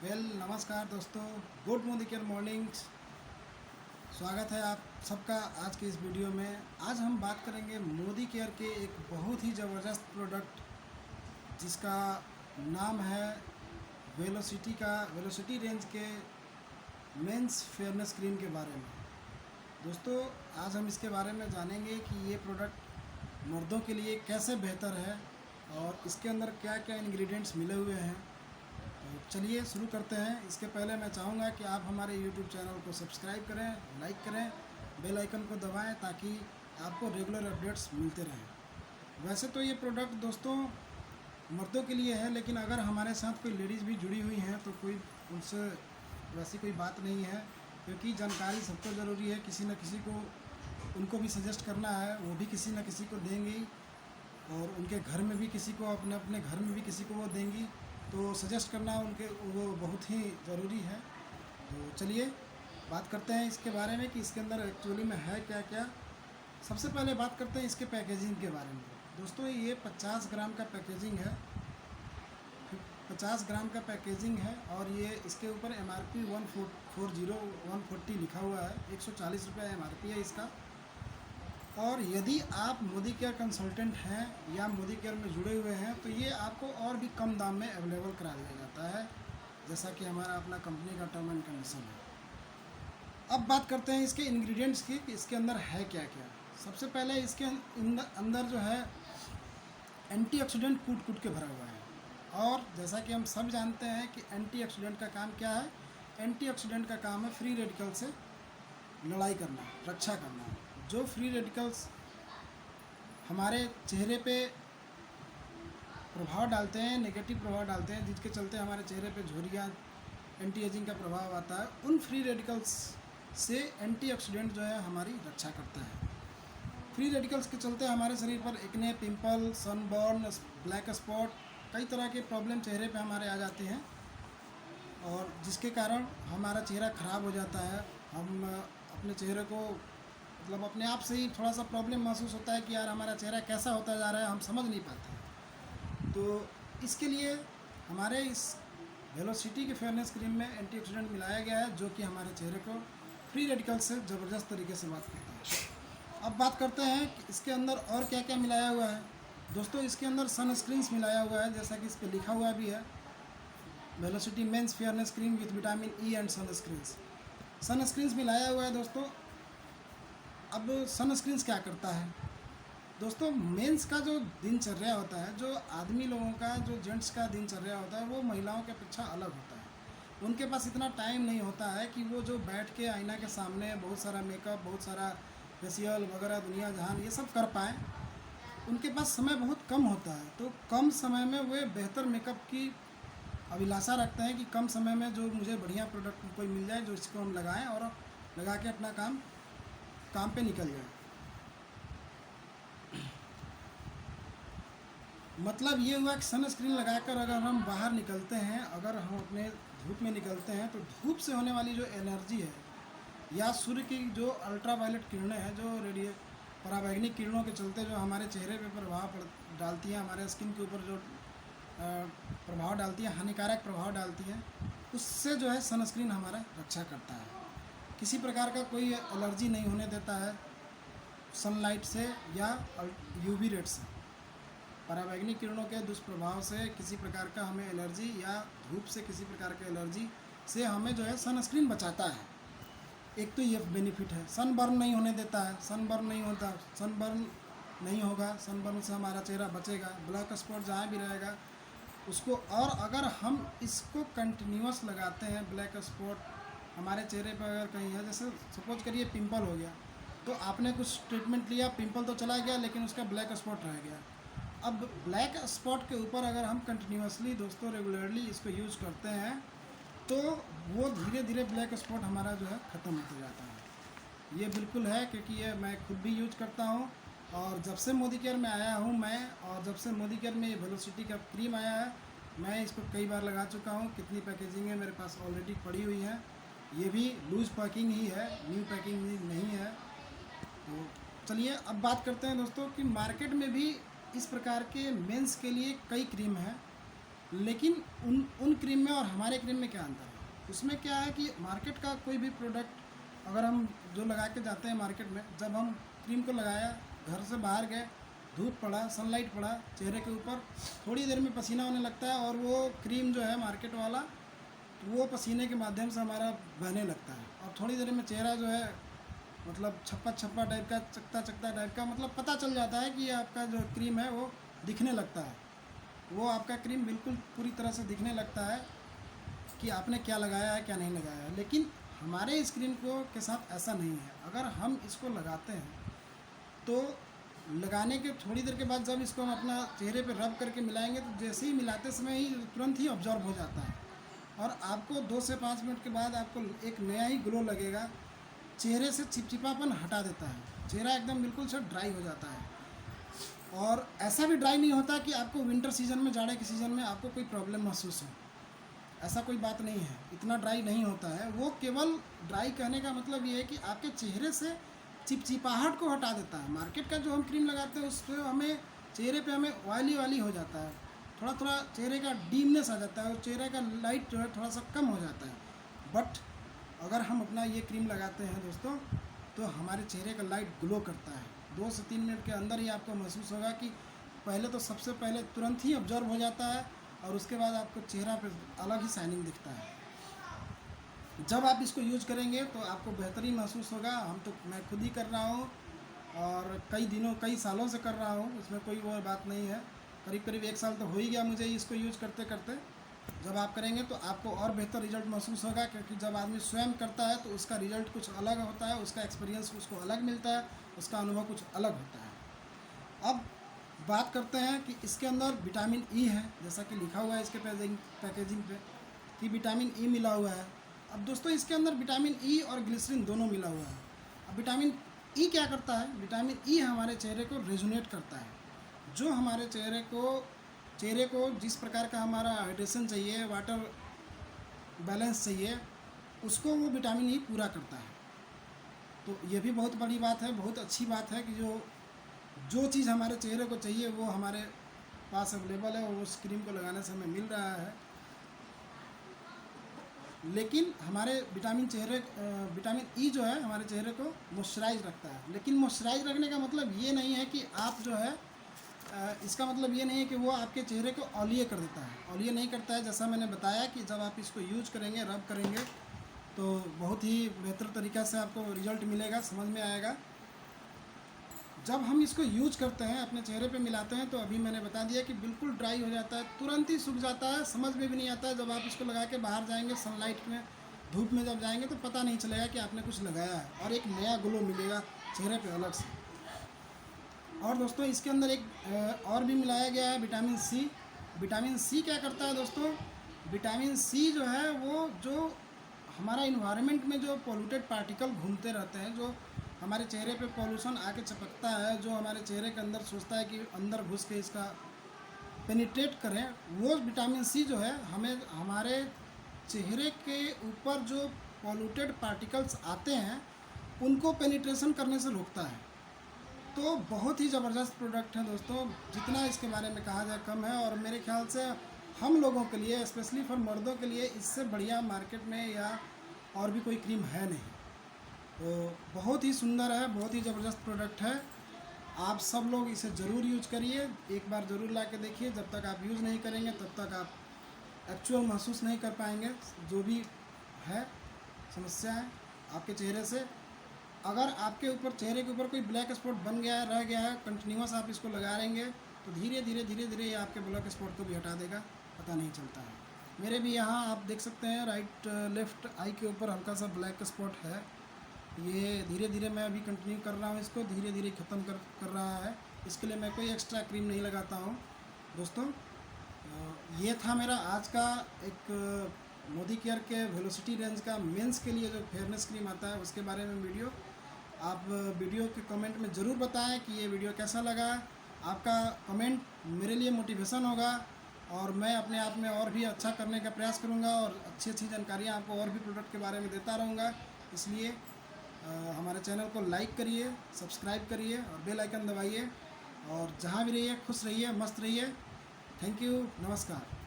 नमस्कार दोस्तों। Good Modi care mornings. स्वागत है आप सबका आज के इस वीडियो में। आज हम बात करेंगे मोदी केयर के एक बहुत ही ज़बरदस्त प्रोडक्ट जिसका नाम है वेलोसिटी रेंज के मेंस फेयरनेस क्रीम के बारे में। दोस्तों, आज हम इसके बारे में जानेंगे कि ये प्रोडक्ट मर्दों के लिए कैसे बेहतर है और इसके अंदर क्या क्या इंग्रेडिएंट्स मिले हुए हैं। तो चलिए शुरू करते हैं। इसके पहले मैं चाहूँगा कि आप हमारे YouTube चैनल को सब्सक्राइब करें, लाइक करें, बेल आइकन को दबाएं ताकि आपको रेगुलर अपडेट्स मिलते रहें। वैसे तो ये प्रोडक्ट दोस्तों मर्दों के लिए है, लेकिन अगर हमारे साथ कोई लेडीज़ भी जुड़ी हुई हैं तो कोई उनसे वैसी कोई बात नहीं है, क्योंकि जानकारी सबको ज़रूरी है। किसी न किसी को उनको भी सजेस्ट करना है, वो भी किसी न किसी को देंगी और उनके घर में भी किसी को, अपने अपने घर में भी किसी को वो देंगी, तो सजेस्ट करना उनके वो बहुत ही ज़रूरी है। तो चलिए बात करते हैं इसके बारे में कि इसके अंदर एक्चुअली में है क्या क्या। सबसे पहले बात करते हैं इसके पैकेजिंग के बारे में। दोस्तों, ये 50 ग्राम का पैकेजिंग है, 50 ग्राम का पैकेजिंग है और ये इसके ऊपर MRP 140 लिखा हुआ है। 140 रुपये MRP है इसका। और यदि आप मोदी केयर कंसल्टेंट हैं या मोदी केयर में जुड़े हुए हैं तो ये आपको और भी कम दाम में अवेलेबल करा दिया जाता है, जैसा कि हमारा अपना कंपनी का टर्म एंड कंडीशन है। अब बात करते हैं इसके इंग्रेडिएंट्स की कि इसके अंदर है क्या क्या। सबसे पहले इसके अंदर जो है एंटीऑक्सीडेंट कूट के भरा हुआ है। और जैसा कि हम सब जानते हैं कि एंटीऑक्सीडेंट का काम क्या है। एंटीऑक्सीडेंट का काम है फ्री रेडिकल से लड़ाई करना, रक्षा करना। जो फ्री रेडिकल्स हमारे चेहरे पे प्रभाव डालते हैं, नेगेटिव प्रभाव डालते हैं, जिसके चलते हमारे चेहरे पे झुर्रियाँ, एंटी एजिंग का प्रभाव आता है, उन फ्री रेडिकल्स से एंटीऑक्सीडेंट जो है हमारी रक्षा करता है। फ्री रेडिकल्स के चलते हमारे शरीर पर acne, pimple, sunburn, black spot, कई तरह के प्रॉब्लम चेहरे पे हमारे आ जाती हैं और जिसके कारण हमारा चेहरा ख़राब हो जाता है। हम अपने चेहरे को मतलब अपने आप से ही थोड़ा सा प्रॉब्लम महसूस होता है कि यार हमारा चेहरा कैसा होता जा रहा है, हम समझ नहीं पाते। तो इसके लिए हमारे इस वेलोसिटी के फेयरनेस क्रीम में एंटीऑक्सीडेंट मिलाया गया है, जो कि हमारे चेहरे को फ्री रेडिकल से ज़बरदस्त तरीके से बात करता है। अब बात करते हैं कि इसके अंदर और क्या क्या मिलाया हुआ है। दोस्तों, इसके अंदर सनस्क्रीन्स मिलाया हुआ है, जैसा कि इस पर लिखा हुआ भी है, Velocity men's fairness cream with vitamin E and sunscreens मिलाया हुआ है दोस्तों। अब सनस्क्रीन्स क्या करता है दोस्तों? मेंस का जो दिनचर्या होता है, जो आदमी लोगों का, जो जेंट्स का दिनचर्या होता है, वो महिलाओं के अपेक्षा अलग होता है। उनके पास इतना टाइम नहीं होता है कि वो जो बैठ के आईना के सामने बहुत सारा मेकअप, बहुत सारा फेशियल वगैरह दुनिया जहान ये सब कर पाएँ। उनके पास समय बहुत कम होता है, तो कम समय में वे बेहतर मेकअप की अभिलाषा रखते हैं कि कम समय में जो मुझे बढ़िया प्रोडक्ट कोई मिल जाए, जो इसको हम लगाएं और लगा के अपना काम पे निकल जाए। मतलब ये हुआ कि सनस्क्रीन लगाकर अगर हम बाहर निकलते हैं, अगर हम अपने धूप में निकलते हैं, तो धूप से होने वाली जो एनर्जी है या सूर्य की जो अल्ट्रावायलेट किरणें हैं, जो पराबैंगनी किरणों के चलते जो हमारे चेहरे पे प्रभाव डालती हैं, हमारे स्किन के ऊपर जो प्रभाव डालती है, हानिकारक प्रभाव डालती है, उससे जो है सनस्क्रीन हमारा रक्षा करता है। किसी प्रकार का कोई एलर्जी नहीं होने देता है सनलाइट से या यूवी रेड से, पराबैंगनी किरणों के दुष्प्रभाव से किसी प्रकार का हमें एलर्जी या धूप से किसी प्रकार के एलर्जी से हमें जो है सनस्क्रीन बचाता है। एक तो ये बेनिफिट है। सनबर्न नहीं होने देता है, सनबर्न नहीं होता, सनबर्न नहीं होगा, सनबर्न से हमारा चेहरा बचेगा। ब्लैक स्पॉट जहाँ भी रहेगा उसको, और अगर हम इसको कंटिन्यूअस लगाते हैं, ब्लैक स्पॉट हमारे चेहरे पर अगर कहीं है, जैसे सपोज करिए पिंपल हो गया, तो आपने कुछ ट्रीटमेंट लिया, पिंपल तो चला गया लेकिन उसका ब्लैक स्पॉट रह गया। अब ब्लैक स्पॉट के ऊपर अगर हम कंटिन्यूअसली दोस्तों रेगुलरली इसको यूज़ करते हैं तो वो धीरे धीरे ब्लैक स्पॉट हमारा जो है ख़त्म होता जाता है। ये बिल्कुल है, क्योंकि ये मैं खुद भी यूज करता हूँ और जब से मोदी केयर में आया हूँ मैं, और जब से मोदी केयर में ये वेलोसिटी का क्रीम आया है, मैं इसको कई बार लगा चुका हूँ। कितनी पैकेजिंग है मेरे पास ऑलरेडी पड़ी हुई है। ये भी लूज़ पैकिंग ही है, न्यू पैकिंग नहीं है। तो चलिए अब बात करते हैं दोस्तों कि मार्केट में भी इस प्रकार के मेंस के लिए कई क्रीम हैं। लेकिन उन क्रीम में और हमारे क्रीम में क्या अंतर है? उसमें क्या है कि मार्केट का कोई भी प्रोडक्ट अगर हम जो लगा के जाते हैं मार्केट में, जब हम क्रीम को लगाया, घर से बाहर गए, धूप पड़ा, सनलाइट पड़ा चेहरे के ऊपर, थोड़ी देर में पसीना होने लगता है और वो क्रीम जो है मार्केट वाला, वो पसीने के माध्यम से हमारा बहने लगता है और थोड़ी देर में चेहरा जो है मतलब छप्पा छप्पा टाइप का, चकता चकता टाइप का, मतलब पता चल जाता है कि आपका जो क्रीम है वो दिखने लगता है। वो आपका क्रीम बिल्कुल पूरी तरह से दिखने लगता है कि आपने क्या लगाया है क्या नहीं लगाया है। लेकिन हमारे इस क्रीम को के साथ ऐसा नहीं है। अगर हम इसको लगाते हैं तो लगाने के थोड़ी देर के बाद जब इसको हम अपना चेहरे पे रब करके मिलाएंगे तो जैसे ही मिलाते समय ही तुरंत ही ऑब्जॉर्व हो जाता है और आपको 2 से 5 मिनट के बाद आपको एक नया ही ग्लो लगेगा। चेहरे से चिपचिपापन हटा देता है, चेहरा एकदम बिल्कुल से ड्राई हो जाता है। और ऐसा भी ड्राई नहीं होता कि आपको विंटर सीजन में, जाड़े के सीज़न में आपको कोई प्रॉब्लम महसूस हो, ऐसा कोई बात नहीं है, इतना ड्राई नहीं होता है। वो केवल ड्राई कहने का मतलब ये है कि आपके चेहरे से चिपचिपाहट को हटा देता है। मार्केट का जो हम क्रीम लगाते हैं उस पर हमें चेहरे पे हमें ऑयली हो जाता है, थोड़ा थोड़ा चेहरे का डीमनेस आ जाता है और चेहरे का लाइट जो है थोड़ा सा कम हो जाता है। बट अगर हम अपना ये क्रीम लगाते हैं दोस्तों तो हमारे चेहरे का लाइट ग्लो करता है। 2 से 3 मिनट के अंदर ही आपको महसूस होगा कि पहले तो सबसे पहले तुरंत ही ऑब्जर्व हो जाता है और उसके बाद आपको चेहरा पे अलग ही शाइनिंग दिखता है। जब आप इसको यूज करेंगे तो आपको बेहतरीन महसूस होगा। मैं खुद ही कर रहा हूँ और कई सालों से कर रहा हूँ, उसमें कोई वो बात नहीं है। करीब करीब 1 साल तो हो ही गया मुझे इसको यूज करते करते। जब आप करेंगे तो आपको और बेहतर रिजल्ट महसूस होगा, क्योंकि जब आदमी स्वयं करता है तो उसका रिजल्ट कुछ अलग होता है, उसका एक्सपीरियंस उसको अलग मिलता है, उसका अनुभव कुछ अलग होता है। अब बात करते हैं कि इसके अंदर विटामिन ई है, जैसा कि लिखा हुआ है इसके पैकेजिंग पे कि विटामिन ई मिला हुआ है। अब दोस्तों इसके अंदर विटामिन ई और ग्लिसरीन दोनों मिला हुआ है। अब विटामिन ई क्या करता है? विटामिन ई हमारे चेहरे को रेजुनेट करता है। जो हमारे चेहरे को जिस प्रकार का हमारा हाइड्रेशन चाहिए, वाटर बैलेंस चाहिए, उसको वो विटामिन ई पूरा करता है। तो ये भी बहुत बड़ी बात है, बहुत अच्छी बात है कि जो चीज़ हमारे चेहरे को चाहिए वो हमारे पास अवेलेबल है और उस क्रीम को लगाने से हमें मिल रहा है। लेकिन हमारे विटामिन ई जो है हमारे चेहरे को मॉइस्चराइज रखता है। लेकिन मॉइस्चराइज रखने का मतलब ये नहीं है कि आप जो है इसका मतलब ये नहीं है कि वो आपके चेहरे को ऑयली कर देता है। ऑयली नहीं करता है। जैसा मैंने बताया कि जब आप इसको यूज करेंगे, रब करेंगे, तो बहुत ही बेहतर तरीक़ा से आपको रिजल्ट मिलेगा, समझ में आएगा। जब हम इसको यूज करते हैं, अपने चेहरे पे मिलाते हैं, तो अभी मैंने बता दिया कि बिल्कुल ड्राई हो जाता है, तुरंत ही सूख जाता है, समझ में भी नहीं आता है। जब आप इसको लगा के बाहर जाएंगे सनलाइट में, धूप में जब जाएंगे तो पता नहीं चलेगा कि आपने कुछ लगाया है और एक नया ग्लो मिलेगा चेहरे पे अलग से। और दोस्तों इसके अंदर एक और भी मिलाया गया है विटामिन सी। विटामिन सी क्या करता है दोस्तों? विटामिन सी जो है वो जो हमारा इन्वायरमेंट में जो पोल्यूटेड पार्टिकल घूमते रहते हैं, जो हमारे चेहरे पे पॉल्यूशन आके चिपकता है, जो हमारे चेहरे के अंदर सोचता है कि अंदर घुस के इसका पेनिट्रेट करें, वो विटामिन सी जो है हमें हमारे चेहरे के ऊपर जो पॉल्यूटेड पार्टिकल्स आते हैं उनको पेनिट्रेशन करने से रोकता है। तो बहुत ही ज़बरदस्त प्रोडक्ट है दोस्तों, जितना इसके बारे में कहा जाए कम है। और मेरे ख्याल से हम लोगों के लिए, स्पेशली फॉर मर्दों के लिए, इससे बढ़िया मार्केट में या और भी कोई क्रीम है नहीं। तो बहुत ही सुंदर है, बहुत ही ज़बरदस्त प्रोडक्ट है। आप सब लोग इसे ज़रूर यूज करिए, एक बार ज़रूर ला के देखिए। जब तक आप यूज़ नहीं करेंगे तब तक आप एक्चुअल महसूस नहीं कर पाएंगे जो भी है समस्या है आपके चेहरे से। अगर आपके ऊपर चेहरे के ऊपर कोई ब्लैक स्पॉट बन गया है, रह गया है, कंटिन्यूस आप इसको लगा लेंगे तो धीरे धीरे ये आपके ब्लैक स्पॉट को भी हटा देगा, पता नहीं चलता है। मेरे भी यहाँ आप देख सकते हैं राइट लेफ्ट आई के ऊपर हल्का सा ब्लैक स्पॉट है। ये धीरे धीरे मैं अभी कंटिन्यू कर रहा हूँ, इसको धीरे धीरे ख़त्म कर रहा है। इसके लिए मैं कोई एक्स्ट्रा क्रीम नहीं लगाता हूँ दोस्तों। ये था मेरा आज का एक मोदी केयर के वेलोसिटी रेंज का मेंस के लिए जो फेयरनेस क्रीम आता है उसके बारे में वीडियो। आप वीडियो के कमेंट में ज़रूर बताएं कि ये वीडियो कैसा लगा। आपका कमेंट मेरे लिए मोटिवेशन होगा और मैं अपने आप में और भी अच्छा करने का प्रयास करूँगा और अच्छी जानकारियाँ आपको और भी प्रोडक्ट के बारे में देता रहूँगा। इसलिए हमारे चैनल को लाइक करिए, सब्सक्राइब करिए और बेल आइकन दबाइए और जहाँ भी रहिए खुश रहिए, मस्त रहिए। थैंक यू, नमस्कार।